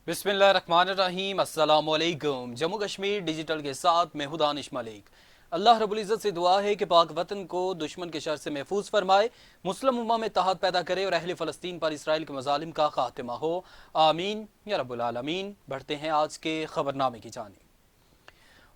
बिस्मिल्लाहिर्रहमानिर्रहीम। अस्सलाम वालेकुम। जम्मू कश्मीर डिजिटल के साथ मैं हूं दानिश मलिक। अल्लाह रब्बुल इज़्ज़त से दुआ है कि पाक वतन को दुश्मन के शर से महफूज फरमाए, मुस्लिम उम्मा में इत्तेहाद पैदा करे और अहले फ़लस्तीन पर इसराइल के मज़ालिम का खात्मा हो। आमीन या रब्बुल आलमीन। बढ़ते हैं आज के खबरनामे की जानिब।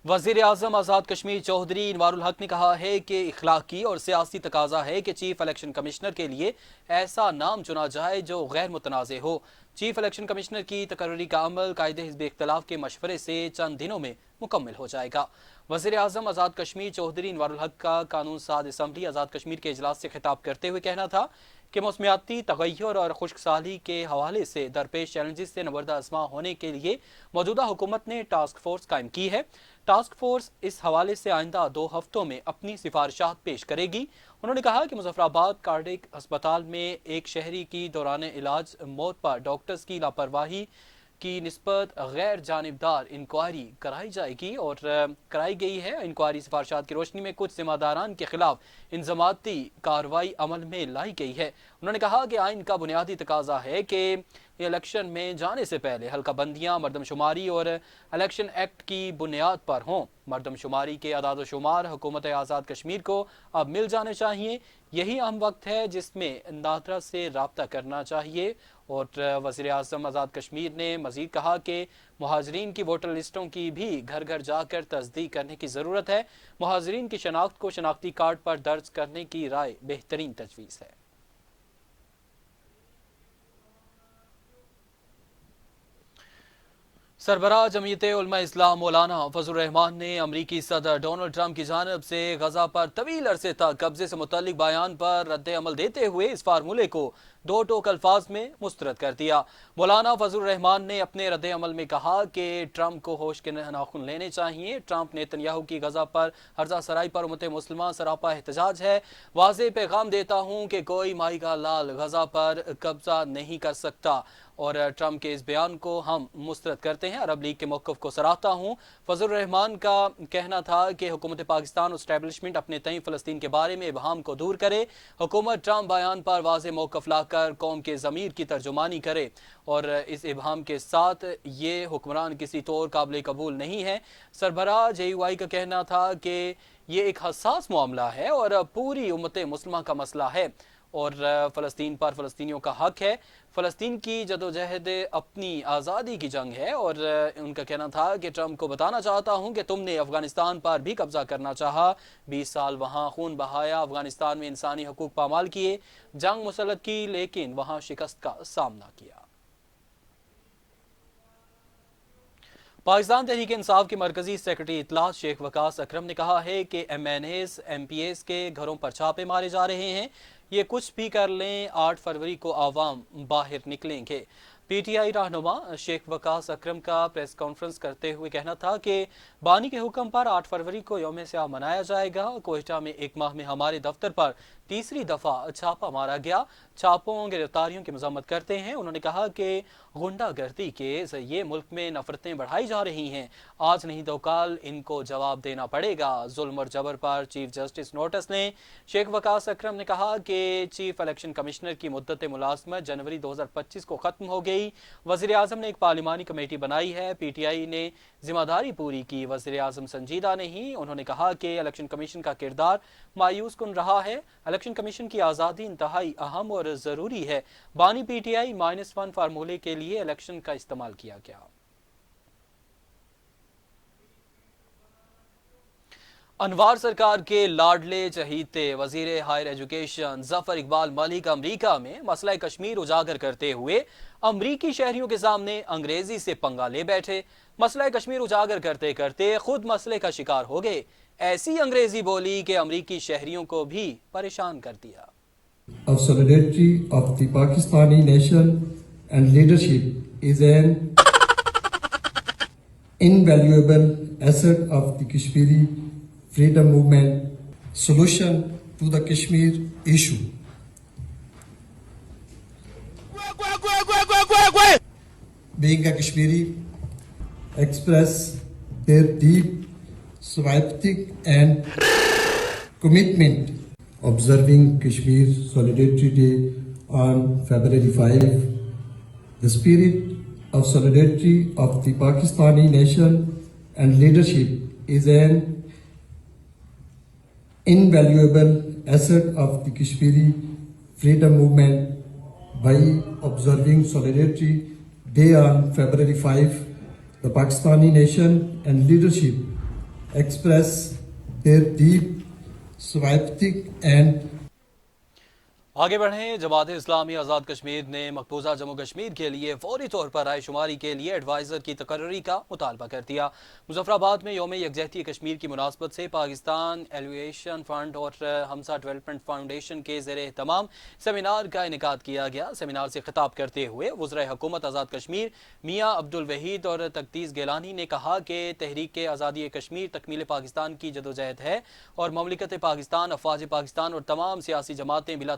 वज़ीर आज़म आज़ाद कश्मीर चौधरी इनवारुल हक ने कहा है कि इखलाकी और सियासी तकाजा है कि चीफ इलेक्शन कमिश्नर के लिए ऐसा नाम चुना जाए जो गैर मुतनाज़ हो। चीफ इलेक्शन कमिश्नर की तकर्री का अमल कायदे हिज़्ब इख्तिलाफ के मशवरे से चंद दिनों में मुकम्मल हो जाएगा। वज़ीर आज़म आज़ाद कश्मीर चौधरी इनवारुल हक का कानून साज असम्बली आज़ाद कश्मीर के इजलास से खिताब करते हुए कहना था कि मौसमियाती तगय्युर और खुश्क साली के हवाले से दरपेश चैलेंजेस से नबर्दा आज़मा होने के लिए मौजूदा हुकूमत ने टास्क फोर्स कायम की है। टास्क फोर्स इस हवाले से आइंदा 2 हफ्तों में अपनी सिफारिशात पेश करेगी। उन्होंने कहा कि मुजफ्फराबाद कार्डिक अस्पताल में एक शहरी की दौरान इलाज मौत पर डॉक्टर्स की लापरवाही की निस्बत गैर जानिबदार इंक्वायरी कराई जाएगी और कराई गई है। इंक्वायरी सिफारिशात की रोशनी में कुछ जिम्मेदारान के खिलाफ इंजमाती कार्रवाई अमल में लाई गई है। उन्होंने कहा कि आइन का बुनियादी तकाजा है कि इलेक्शन में जाने से पहले हल्का बंदियाँ मरदमशुमारी और इलेक्शन एक्ट की बुनियाद पर हों। मरदमशुमारी के अदाद शुमार हुकूमत आज़ाद कश्मीर को अब मिल जाने चाहिए। यही अहम वक्त है जिसमें नादरा से रब्ता करना चाहिए। और वज़ीर आज़म आज़ाद कश्मीर ने मज़ीद कहा कि मुहाजिरीन की वोटर लिस्टों की भी घर घर जाकर तस्दीक करने की ज़रूरत है। मुहाजिरीन की शनाख्त को शनाख्ती कार्ड पर दर्ज करने की राय बेहतरीन तजवीज़ है। सरबराह जमीयत उलमा इस्लाम मौलाना फजलुर रहमान ने अमरीकी सदर डोनाल्ड ट्रंप की जानिब से गजा पर तवील अरसे तक कब्जे से मुतल्लिक बयान पर रद्द अमल देते हुए इस फार्मूले को 2 टोक अल्फाज में मुस्तरद कर दिया। मौलाना फजलुर रहमान ने अपने रद्द अमल में कहा कि ट्रंप को होश के नाखुन लेने चाहिए। ट्रंप नेतन्याहू की गजा पर हर्जा सराई पर उम्मत मुस्लिमा सरापा एहतजाज है। वाज़ेह पैगाम देता हूँ कि कोई माई का लाल गजा पर कब्जा नहीं कर सकता और ट्रंप के इस बयान को हम मुस्तरद करते हैं। अरब लीग के मौक़िफ़ को सराहता हूँ। फजलुर रहमान का कहना था कि हुकूमत पाकिस्तान और एस्टैब्लिशमेंट अपने तय फ़लस्तीन के बारे में इबहाम को दूर करे। हुकूमत ट्रंप बयान पर वाज़ेह मौक़िफ़ लाकर कौम के ज़मीर की तर्जुमानी करे और इस इबहाम के साथ ये हुक्मरान किसी तौर काबिल कबूल नहीं है। सरबराह JUI का कहना था कि ये एक हसास मामला है और पूरी उम्मत मुस्लिमा का मसला है और फ़लस्तीन पर फ़लस्तीनियों का हक है। फ़लस्तीन की जदोजहद अपनी आज़ादी की जंग है और उनका कहना था कि ट्रंप को बताना चाहता हूं कि तुमने अफ़गानिस्तान पर भी कब्ज़ा करना चाहा, 20 साल वहां खून बहाया, अफ़गानिस्तान में इंसानी हकूक़ पामाल किए, जंग मुसल्लत की, लेकिन वहां शिकस्त का सामना किया। पाकिस्तान तहरीक इंसाफ के मरकजी सेक्रेटरी इतलात शेख वकास अकरम ने कहा है कि MNAs MPAs के घरों पर छापे मारे जा रहे हैं। ये कुछ भी कर लें, 8 फरवरी को आवाम बाहर निकलेंगे। PTI रहनुमा शेख वकास अकरम का प्रेस कॉन्फ्रेंस करते हुए कहना था कि बानी के हुक्म पर 8 फरवरी को यौम स्याह मनाया जाएगा। कोयटा में 1 माह में हमारे दफ्तर पर तीसरी दफ़ा छापा मारा गया। छापों गिरफ्तारियों की मजम्मत करते हैं। उन्होंने कहा कि गुंडागर्दी के ज़रिए मुल्क में नफरतें बढ़ाई जा रही हैं। आज नहीं तो कल इनको जवाब देना पड़ेगा। जुल्म और जबर पर चीफ जस्टिस नोटिस ने शेख वकास अकरम ने कहा कि चीफ इलेक्शन कमिश्नर की मुद्दत मुलाजमत जनवरी 2025 को ख़त्म हो गई। वज़ीर आज़म ने एक पार्लिमानी कमेटी बनाई है। PTI ने जिम्मेदारी पूरी की। वज़ीर आज़म संजीदा नहीं। उन्होंने कहा कि इलेक्शन कमीशन का किरदार मायूस कुन रहा है। इलेक्शन कमीशन की आज़ादी इंतहाई अहम और ज़रूरी है। बानी PTI -1 फार्मूले के लिए इलेक्शन का इस्तेमाल किया गया। अनवार सरकार के लाडले चहीते वजीर हायर एजुकेशन जफर इकबाल मलिक अमरीका में मसला कश्मीर उजागर करते हुए अमरीकी शहरियों के सामने अंग्रेजी से पंगा ले बैठे। मसला कश्मीर उजागर करते करते खुद मसले का शिकार हो गए। ऐसी अंग्रेजी बोली कि अमरीकी शहरियों को भी परेशान कर दिया। Of solidarity of the Pakistani nation and leadership is an invaluable asset of the Kashmiri freedom movement. Solution to the Kashmir issue. Being a Kashmiri, express their deep sympathetic and commitment. Observing Kashmir Solidarity Day on February 5, the spirit of solidarity of the Pakistani nation and leadership is an invaluable asset of the Kashmiri freedom movement. By observing Solidarity Day on February 5, the Pakistani nation and leadership express their deep sympathy and आगे बढ़ें। जमात इस्लामी आज़ाद कश्मीर ने मकबूजा जम्मू कश्मीर के लिए फौरी तौर पर राय शुमारी के लिए एडवाइज़र की तकर्री का मुतालबा कर दिया। मुजफ्फराबाद में यौम यकजहती कश्मीर की मुनासबत से पाकिस्तान एलिवेशन फ़ंड और हमसा डेवलपमेंट फाउंडेशन के ज़ेर एहतमाम सेमिनार का इनेकाद किया गया। सेमिनार से खिताब करते हुए वज़ीर हुकूमत आज़ाद कश्मीर मियाँ अब्दुल वहीद और तकदीस गिलानी ने कहा कि तहरीक आज़ादी कश्मीर तकमील पाकिस्तान की जदोजहद है और ममलिकत पाकिस्तान, अफवाज पाकिस्तान और तमाम सियासी जमातें बिला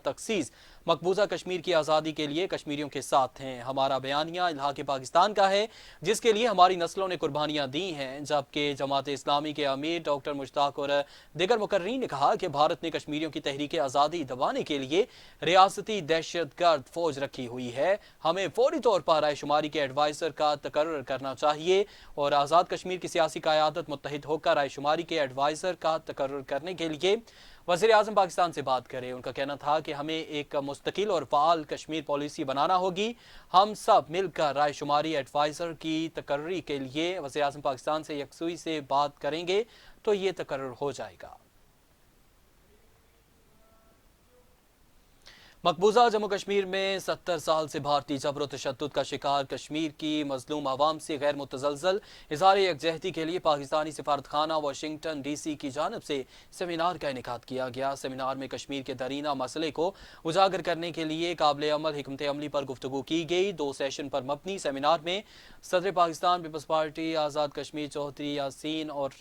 मकबूजा कश्मीर की आज़ादी के लिए कश्मीरियों के साथ हैं। हमारा बयानिया इल्हाक़ पाकिस्तान का है जिसके लिए हमारी नस्लों ने कुर्बानियाँ दी हैं। जबकि जमात इस्लामी के अमीर डॉक्टर मुश्ताक और दिगर मुकर्रीन ने कहा कि भारत ने कश्मीरियों की तहरीक आज़ादी दबाने के लिए रियासती दहशतगर्द फौज रखी हुई है। हमें फौरी तौर पर राय शुमारी के एडवाइज़र का तकर्रर करना चाहिए और आज़ाद कश्मीर की सियासी क़यादत मुत्तहिद होकर राय शुमारी के एडवाइज़र का तकर्रर करने के लिए वज़ीर आज़म पाकिस्तान से बात करें। उनका कहना था कि हमें एक मुस्तकिल और फ़ाल कश्मीर पॉलिसी बनाना होगी। हम सब मिलकर राय शुमारी एडवाइज़र की तकर्री के लिए वज़ीर आज़म पाकिस्तान से यकसुई से बात करेंगे तो ये तकर्रर हो जाएगा। मकबूजा जम्मू कश्मीर में 70 साल से भारतीय जबर तशद्दुद का शिकार कश्मीर की मजलूम आवाम से गैर मुतज़लज़ल इज़हार यकजहती के लिए पाकिस्तानी सिफारतखाना वाशिंगटन DC की जानब से सेमिनार का इनेकाद किया गया। सेमिनार में कश्मीर के दरीना मसले को उजागर करने के लिए काबिल अमल हिकमत अमली पर गुफ्तगू की गई। 2 सेशन पर मबनी सेमिनार में सदर पाकिस्तान पीपल्स पार्टी आज़ाद कश्मीर चौधरी यासीन और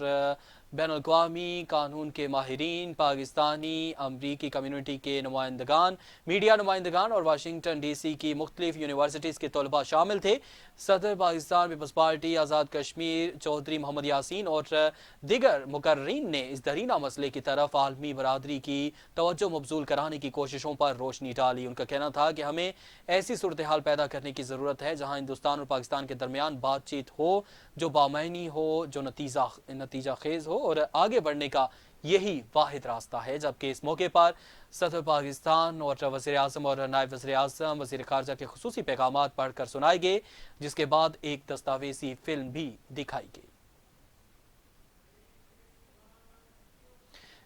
बैनुल-अक़वामी कानून के माहिरीन, पाकिस्तानी अमरीकी कम्यूनिटी के नुमाइंदगान, मीडिया नुमाइंदगान और वाशिंगटन DC की मुख्तलिफ यूनिवर्सिटीज़ के तलबा शामिल थे। सदर पाकिस्तान पीपल्स पार्टी आज़ाद कश्मीर चौधरी मोहम्मद यासीन और दिगर मुकर्रीन ने इस दरीना मसले की तरफ आलमी बरादरी की तवज्जो मबजूल कराने की कोशिशों पर रोशनी डाली। उनका कहना था कि हमें ऐसी सूरत हाल पैदा करने की ज़रूरत है जहाँ हिंदुस्तान और पाकिस्तान के दरमियान बातचीत हो जो बामैनी हो, जो नतीजा खेज हो और आगे बढ़ने का यही वाहिद रास्ता है। जबकि इस मौके पर सदर पाकिस्तान और वज़ीर आज़म और नायब वज़ीर आज़म वज़ीर ख़ारजा के खुसूसी पैगामात पढ़कर सुनाए गए, जिसके बाद एक दस्तावेजी फिल्म भी दिखाई गई।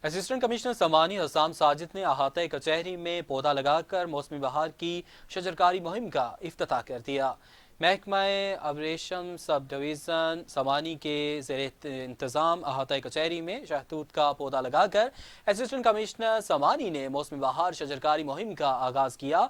असिस्टेंट कमिश्नर समानी हसाम साजिद ने अहाता कचहरी में पौधा लगाकर मौसमी बहार की शजरकारी मुहिम का इफ्तिताह कर दिया। महकमा ऑपरेशन सब डिवीज़न समानी के ज़ेर इंतज़ाम अहाता कचहरी में शहतूत का पौधा लगाकर असिस्टेंट कमिश्नर समानी ने मौसमी बहार शजरकारी मुहिम का आगाज़ किया।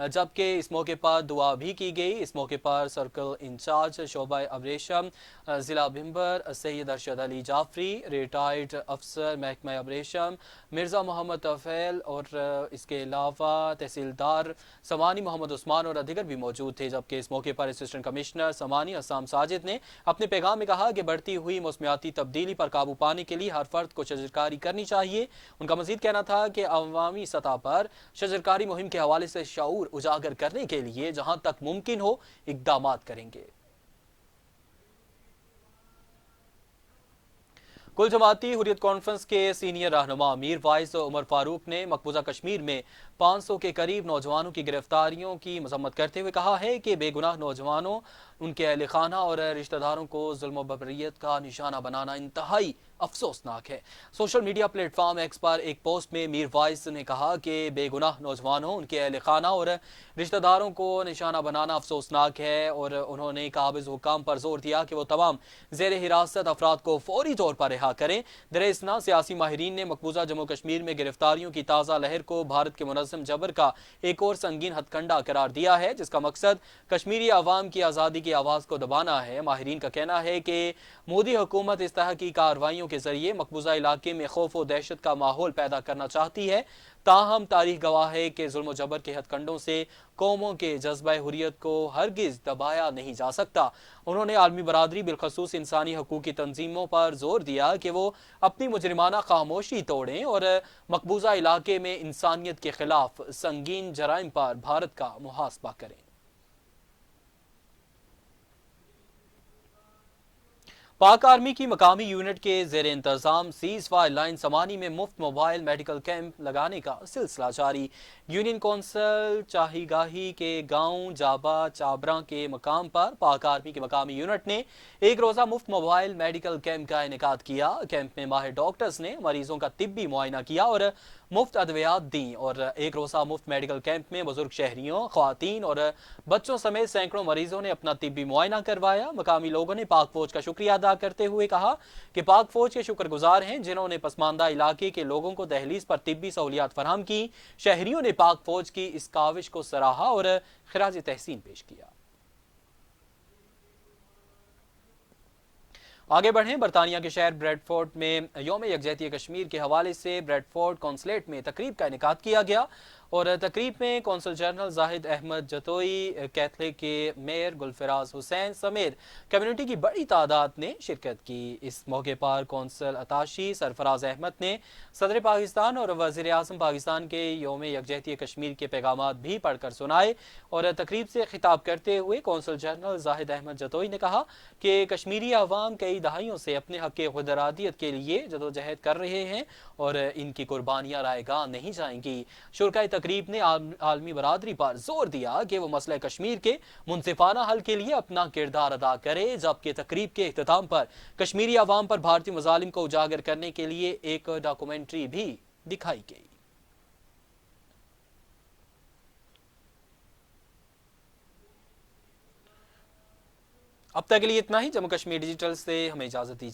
जबकि इस मौके पर दुआ भी की गई। इस मौके पर सर्कल इंचार्ज शोबा ऑपरेशन ज़िला भिम्बर सैयद अरशद अली जाफरी, रिटायर्ड अफसर महकमा ऑपरेशन मिर्ज़ा मोहम्मद तफ़ैल और इसके अलावा तहसीलदार समानी मोहम्मद उस्मान और दिगर भी मौजूद थे। जबकि इस मौके पर असिस्टेंट कमिश्नर समानी हसाम साजिद ने अपने पैगाम में कहा कि बढ़ती हुई मौसमियाती तब्दीली पर काबू पाने के लिए हर फर्द को शजरकारी करनी चाहिए। उनका मजीद कहना था कि अवामी सतह पर शजरकारी मुहिम के हवाले से शऊर उजागर करने के लिए जहां तक मुमकिन हो इक़दामात करेंगे। कुल जमाती हुर्रियत कॉन्फ्रेंस के सीनियर रहनुमा मीर वाइस उमर फारूक ने मकबूजा कश्मीर में 500 के करीब नौजवानों की गिरफ्तारियों की मजम्मत करते हुए कहा है कि बेगुनाह नौजवानों, उनके अहल खाना और रिश्तेदारों को जुल्म बबरियत का निशाना बनाना इंतहाई अफसोसनाक है। सोशल मीडिया प्लेटफॉर्म एक्स पर एक पोस्ट में मीर वाइस ने कहा कि बेगुनाह नौजवानों, उनके अहल खाना और रिश्तेदारों को निशाना बनाना अफसोसनाक है और उन्होंने काबिज हुकाम पर जोर दिया कि वो तमाम ज़ेर हिरासत अफराद को फौरी तौर पर रिहा करें। दरअसल सियासी माहिरीन ने मकबूजा जम्मू कश्मीर में गिरफ्तारियों की ताज़ा लहर को भारत के मुनज़्ज़म जबर का एक और संगीन हथकंडा करार दिया है, जिसका मकसद कश्मीरी आवाम की आज़ादी की आवाज़ को दबाना है। माहिरीन का कहना है कि मोदी हुकूमत इस तरह की कार्रवाइयों के जरिए मकबूजा इलाके में खौफ और दहशत का माहौल पैदा करना चाहती है। ताहम तारीख गवाह है कि जुल्म जबर के हथकंडों से कौमों के जज्बा हुर्रियत को हरगिज दबाया नहीं जा सकता। उन्होंने आलमी बरादरी बिलखसूस इंसानी हकूक़ की तंजीमों पर जोर दिया कि वो अपनी मुजरिमाना खामोशी तोड़ें और मकबूजा इलाके में इंसानियत के खिलाफ संगीन जराइम पर भारत का मुहासबा करें। पाक आर्मी की मकामी यूनिट के जेर इंतजाम सीज फायर लाइन समानी में मुफ्त मोबाइल मेडिकल कैंप लगाने का सिलसिला जारी। यूनियन कौंसिल चाहीगाही के गांव जाबा चाबरा के मकाम पर पाक आर्मी की मकामी यूनिट ने एक रोज़ा मुफ्त मोबाइल मेडिकल कैंप का इनेकाद किया। कैंप में माहिर डॉक्टर्स ने मरीजों का तिब्बी मुआयना किया और मुफ्त अद्वियात दी। और एक रोज़ा मुफ्त मेडिकल कैंप में बुजुर्ग शहरियों, ख्वातीन और बच्चों समेत सैकड़ों मरीजों ने अपना तिब्बी मुआयना करवाया। मकामी लोगों ने पाक फौज का शुक्रिया अदा करते हुए कहा कि पाक फौज के शुक्रगुजार हैं जिन्होंने पसमानदा इलाके के लोगों को दहलीज पर तिब्बी सहूलियात फराहम की। शहरियों ने पाक फौज की इस काविश को सराहा और खिराज तहसीन पेश किया। आगे बढ़ें। बरतानिया के शहर ब्रेडफोर्ड में यौम यकजहती कश्मीर के हवाले से ब्रेडफोर्ड कौंसलेट में तकरीब का इनेकाद किया गया और तकरीब में consul general Zahid Ahmed Jatoi, Catholic के मेयर गुलफराज हुसैन समेत कम्युनिटी की बड़ी तादाद ने शिरकत की। इस मौके पर कौंसल अताशी सरफराज अहमद ने सदर पाकिस्तान और वज़ीर आज़म पाकिस्तान के यौम यकजहती कश्मीर के पैगामात भी पढ़कर सुनाए और तकरीब से खिताब करते हुए कौंसल जनरल जाहिद अहमद जतोई ने कहा कि कश्मीरी अवाम कई दहाइयों से अपने हक़ खुद इरादियत के लिए जदोजहद कर रहे हैं और इनकी कुर्बानियाँ रायगां नहीं जाएंगी। शुरकाए तकरीब ने आलमी बरादरी पर जोर दिया कि वो मसला कश्मीर के मुनसिफाना हल के लिए अपना किरदार अदा करे, जबकि तकरीब के इख्तिताम पर कश्मीरी अवाम पर भारतीय मजालिम को उजागर करने के लिए एक डॉक्यूमेंट्री भी दिखाई गई। अब तक के लिए इतना ही। जम्मू कश्मीर डिजिटल से हमें इजाजत दीजिए।